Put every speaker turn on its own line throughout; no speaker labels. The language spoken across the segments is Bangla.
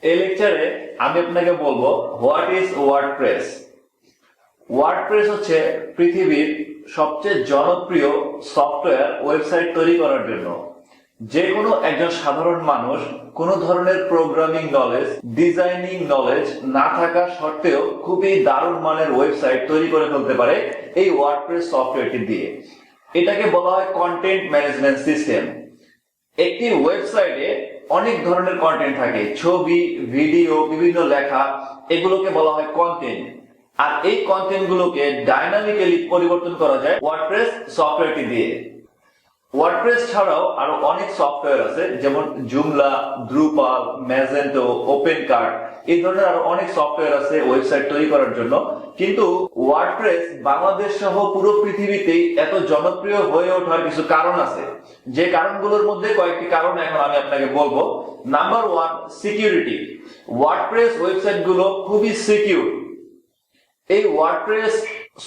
এই লেকচারে আমি আপনাকে বলবো হোয়াট ইজ ওয়ার্ডপ্রেস। ওয়ার্ডপ্রেস হচ্ছে পৃথিবীর সবচেয়ে জনপ্রিয় সফটওয়্যার ওয়েবসাইট তৈরি করার জন্য। যে কোনো একজন সাধারণ মানুষ কোনো ধরনের প্রোগ্রামিং নলেজ, ডিজাইনিং নলেজ না থাকা সত্ত্বেও খুবই দারুণ মানের ওয়েবসাইট তৈরি করে ফেলতে পারে এই ওয়ার্ডপ্রেস সফটওয়্যারটি দিয়ে। এটাকে বলা হয় কন্টেন্ট ম্যানেজমেন্ট সিস্টেম। একটি ওয়েবসাইটে অনেক ধরনের কন্টেন্ট থাকে, ছবি, ভিডিও, বিভিন্ন লেখা, এগুলোকে বলা হয় কন্টেন্ট। আর এই কন্টেন্ট গুলোকে ডাইনামিক্যালি পরিবর্তন করা যায় ওয়ার্ডপ্রেস সফটওয়্যারটি দিয়ে। ওয়ার্ডপ্রেস ছাড়াও আরো অনেক সফটওয়্যার আছে, যেমন জুমলা, দ্রুপাল, ম্যাজেন্টো, ওপেন কার্ট, এই ধরনের আরো অনেক সফটওয়্যার আছে ওয়েবসাইট তৈরি করার জন্য। কিন্তু ওয়ার্ডপ্রেস বাংলাদেশ সহ পুরো পৃথিবীতেই এত জনপ্রিয় হয়ে ওঠার কিছু কারণ আছে, যে কারণগুলোর মধ্যে কয়েকটি কারণ এখন আমি আপনাকে বলবো। Number 1, security. ওয়ার্ডপ্রেস ওয়েবসাইট গুলো খুবই সিকিউর। এই ওয়ার্ডপ্রেস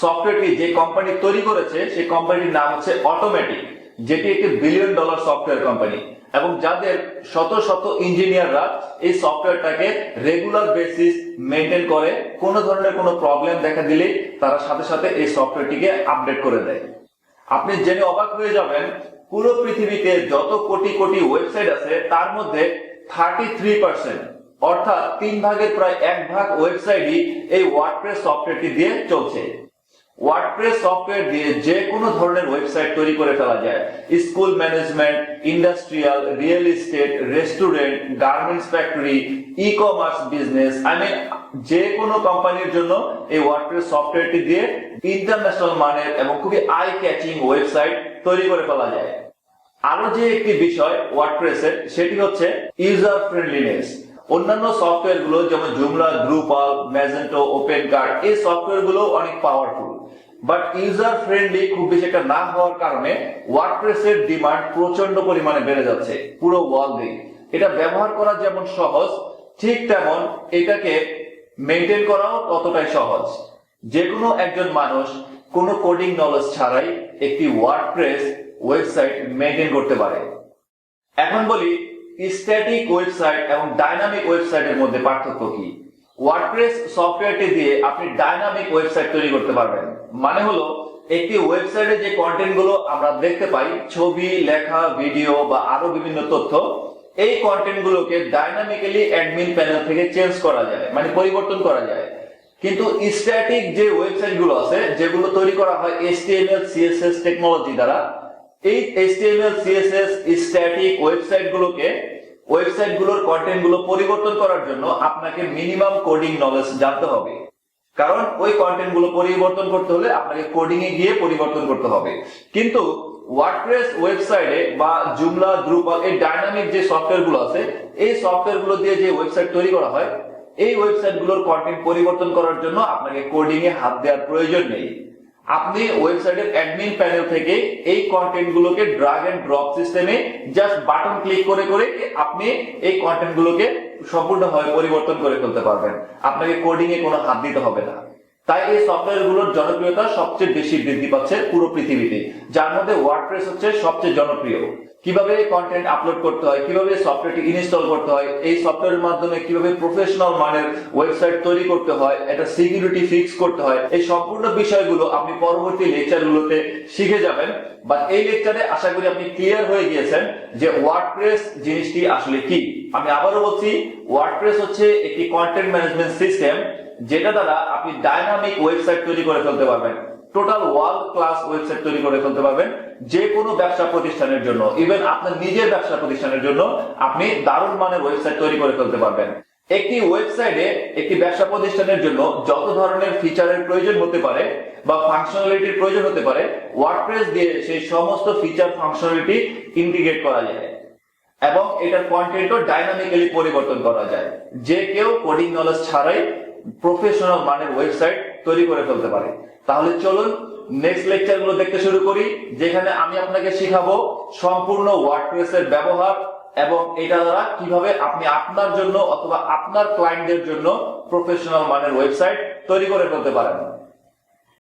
সফটওয়্যারটি যে কোম্পানি তৈরি করেছে সেই কোম্পানির নাম হচ্ছে অটোমেটিক, যেটি একটি $1 বিলিয়ন সফটওয়্যার কোম্পানি, এবং যাদের শত শত ইঞ্জিনিয়াররা এই সফটওয়্যারটাকে রেগুলার বেসিস মেইনটেইন করে। কোনো ধরনের কোনো প্রবলেম দেখা দিলে তারা সাথে সাথে এই সফটওয়্যারটিকে আপডেট করে দেয়। আপনি জেনে অবাক হয়ে যাবেন, পুরো পৃথিবীতে যত কোটি কোটি ওয়েবসাইট আছে তার মধ্যে 33%, অর্থাৎ 3 ভাগের প্রায় 1 ভাগ ওয়েবসাইটই এই ওয়ার্ডপ্রেস সফটওয়্যারটি দিয়ে চলছে। ওয়ার্ডপ্রেস সফটওয়্যার দিয়ে যে কোনো ধরনের ওয়েবসাইট তৈরি করে ফেলা যায়। School management, industrial, real estate, restaurant, garments factory, e-commerce business, যে কোনো কোম্পানির জন্য এই ওয়ার্ডপ্রেস সফটওয়্যারটি দিয়ে ইন্টারন্যাশনাল মানের এবং খুবই আই ক্যাচিং ওয়েবসাইট তৈরি করে ফেলা যায়। আরো যে একটি বিষয় ওয়ার্ডপ্রেসের, সেটি হচ্ছে ইউজার ফ্রেন্ডলিনেস। অন্যান্য সফটওয়্যার গুলো যেমন জুমলা, দ্রুপাল, ম্যাজেন্টো, ওপেন কার্ট, এই সফটওয়্যার গুলো অনেক পাওয়ারফুল, বাট ইউজার ফ্রেন্ডলি খুব বেশি একটা না হওয়ার কারণে ওয়ার্ডপ্রেসের ডিমান্ড প্রচন্ড পরিমাণে বেড়ে যাচ্ছে পুরো ওয়ার্ল্ডে। এটা ব্যবহার করা যেমন সহজ, ঠিক তেমন এটাকে মেইনটেইন করাও ততটাই সহজ। যে কোনো একজন মানুষ কোনো কোডিং নলেজ ছাড়াই একটি ওয়ার্ডপ্রেস ওয়েবসাইট মেইনটেইন করতে পারে। এখন বলি স্ট্যাটিক ওয়েবসাইট এবং ডাইনামিক ওয়েবসাইটের মধ্যে পার্থক্য কি। ওয়ার্ডপ্রেস সফটওয়্যারটি দিয়ে আপনি ডাইনামিক ওয়েবসাইট তৈরি করতে পারবেন। মানে হলো একটি ওয়েবসাইটে যে কন্টেন্ট গুলো আমরা দেখতে পাই, ছবি, লেখা, ভিডিও বা আরো বিভিন্ন তথ্য, এই কন্টেন্ট গুলোকে ডাইনামিক্যালি অ্যাডমিন প্যানেল থেকে চেঞ্জ করা যায়, মানে পরিবর্তন করা যায়। কিন্তু স্ট্যাটিক যে ওয়েবসাইট গুলো আছে, যেগুলো তৈরি করা হয় HTML CSS টেকনোলজি দ্বারা, এই HTML CSS স্ট্যাটিক ওয়েবসাইট গুলোর কন্টেন্ট গুলো পরিবর্তন করার জন্য আপনাকে মিনিমাম কোডিং নলেজ জানতে হবে। কারণ ওই কন্টেন্ট গুলো পরিবর্তন করতে হলে আপনাকে কোডিং এ গিয়ে পরিবর্তন করতে হবে। কিন্তু ওয়ার্ডপ্রেস ওয়েবসাইটে বা জুমলা, দ্রুপাল, এই ডাইনামিক যে সফটওয়্যার গুলো আছে, এই সফটওয়্যার গুলো দিয়ে যে ওয়েবসাইট তৈরি করা হয়, এই ওয়েবসাইট গুলোর কন্টেন্ট পরিবর্তন করার জন্য আপনাকে কোডিং এ হাত দেওয়ার প্রয়োজন নেই। আপনি ওয়েবসাইটের অ্যাডমিন প্যানেল থেকে এই কন্টেন্ট গুলোকে ড্রাগ এন্ড ড্রপ সিস্টেমে জাস্ট বাটন ক্লিক করে করে আপনি এই কন্টেন্ট গুলোকে সম্পূর্ণভাবে পরিবর্তন করে ফেলতে পারবেন। আপনাকে কোডিং এ কোনো হাত দিতে হবে না। তাই এই সফটওয়্যার গুলোর জনপ্রিয়তা সবচেয়ে বেশি বৃদ্ধি পাচ্ছে পুরো পৃথিবীতে, যার মধ্যে ওয়ার্ডপ্রেস হচ্ছে সবচেয়ে জনপ্রিয়। কিভাবে কন্টেন্ট আপলোড করতে হয়, কিভাবে সফটওয়্যারটি ইনস্টল করতে হয়, এই সফটওয়্যারের মাধ্যমে কিভাবে প্রফেশনাল মানের ওয়েবসাইট তৈরি করতে হয়, এটা সিকিউরিটি ফিক্স করতে হয়, এই সম্পূর্ণ বিষয়গুলো আপনি পরবর্তী লেকচারগুলোতে শিখে যাবেন। বা এই লেকচারে আশা করি আপনি ক্লিয়ার হয়ে গিয়েছেন যে ওয়ার্ডপ্রেস জিনিসটি আসলে কি। আমি আবারও বলছি, ওয়ার্ডপ্রেস হচ্ছে একটি কন্টেন্ট ম্যানেজমেন্ট সিস্টেম, যেটা দ্বারা আপনি ডাইনামিক ওয়েবসাইট তৈরি করে ফেলতে পারবেন, টোটাল ওয়ার্ল্ড ক্লাস ওয়েবসাইট তৈরি করে ফেলতে পারবেন। যে কোনো ব্যবসা প্রতিষ্ঠানের জন্য, ইভেন আপনার নিজের ব্যবসা প্রতিষ্ঠানের জন্য আপনি দারুণ মানের ওয়েবসাইট তৈরি করে ফেলতে পারবেন। একটি ওয়েবসাইটে একটি ব্যবসা প্রতিষ্ঠানের জন্য যত ধরনের ফিচারের প্রয়োজন হতে পারে বা ফাংশনালিটির প্রয়োজন হতে পারে, ওয়ার্ডপ্রেস দিয়ে সেই সমস্ত ফিচার ফাংশনালিটি ইন্টিগ্রেট করা যায় এবং এটার কন্টেন্টও ডাইনামিক্যালি পরিবর্তন করা যায়। যে কেউ কোডিং নলেজ ছাড়াই প্রফেশনাল মানের ওয়েবসাইট তৈরি করে ফেলতে পারে। তাহলে চলুন নেক্সট লেকচার গুলো দেখতে শুরু করি, যেখানে আমি আপনাকে শিখাবো সম্পূর্ণ ওয়ার্ডপ্রেস এর ব্যবহার এবং এটা দ্বারা কিভাবে আপনি আপনার জন্য অথবা আপনার ক্লায়েন্টদের জন্য প্রফেশনাল মানের ওয়েবসাইট তৈরি করে ফেলতে পারেন।